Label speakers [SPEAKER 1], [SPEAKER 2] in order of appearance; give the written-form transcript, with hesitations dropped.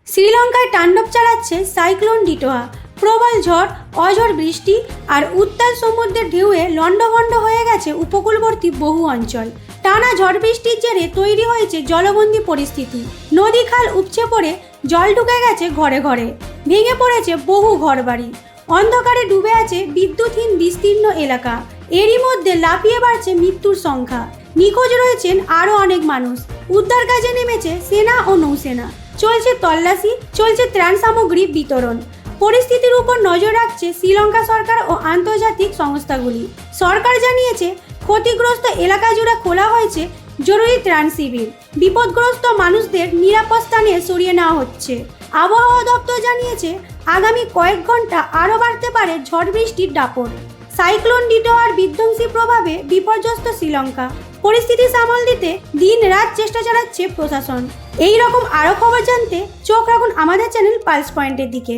[SPEAKER 1] শ্রীলঙ্কায় তাণ্ডব চালাচ্ছে সাইক্লোন ডিটোয়া। প্রবল ঝড়, অঝড় বৃষ্টি আর উত্তাল সমুদ্রের ঢেউয়ে লণ্ডভণ্ড হয়ে গেছে উপকূলবর্তী বহু অঞ্চল। টানা ঝড় বৃষ্টির জেরে তৈরি হয়েছে জলবন্দী পরিস্থিতি। নদী খাল উপচে পড়ে জল ঢুকে গেছে ঘরে ঘরে, ভেঙে পড়েছে বহু ঘরবাড়ি। অন্ধকারে ডুবে আছে বিদ্যুৎহীন বিস্তীর্ণ এলাকা। এরই মধ্যে লাফিয়ে বাড়ছে মৃত্যুর সংখ্যা। নিখোঁজ রয়েছেন আরও অনেক মানুষ। উদ্ধার কাজে নেমেছে সেনা ও নৌসেনা। চলছে তল্লাশি, চলছে ত্রাণ সামগ্রী বিতরণ। পরিস্থিতির উপর নজর রাখছে শ্রীলঙ্কা সরকার ও আন্তর্জাতিক সংস্থাগুলি। সরকার জানিয়েছে ক্ষতিগ্রস্ত এলাকা জুড়ে খোলা হয়েছে জরুরি ত্রাণ শিবির। বিপদগ্রস্ত মানুষদের নিরাপদ স্থানে সরিয়ে নেওয়া হচ্ছে। আবহাওয়া দপ্তর জানিয়েছে আগামী কয়েক ঘন্টা আরও বাড়তে পারে ঝড় বৃষ্টির দাপট। সাইক্লোন ডিটোয়ার বিধ্বংসী প্রভাবে বিপর্যস্ত শ্রীলঙ্কা। পরিস্থিতি সামাল দিতে দিন রাত চেষ্টা চালাচ্ছে প্রশাসন। এই রকম আরও খবর জানতে চোখ রাখুন আমাদের চ্যানেল পালস পয়েন্টের দিকে।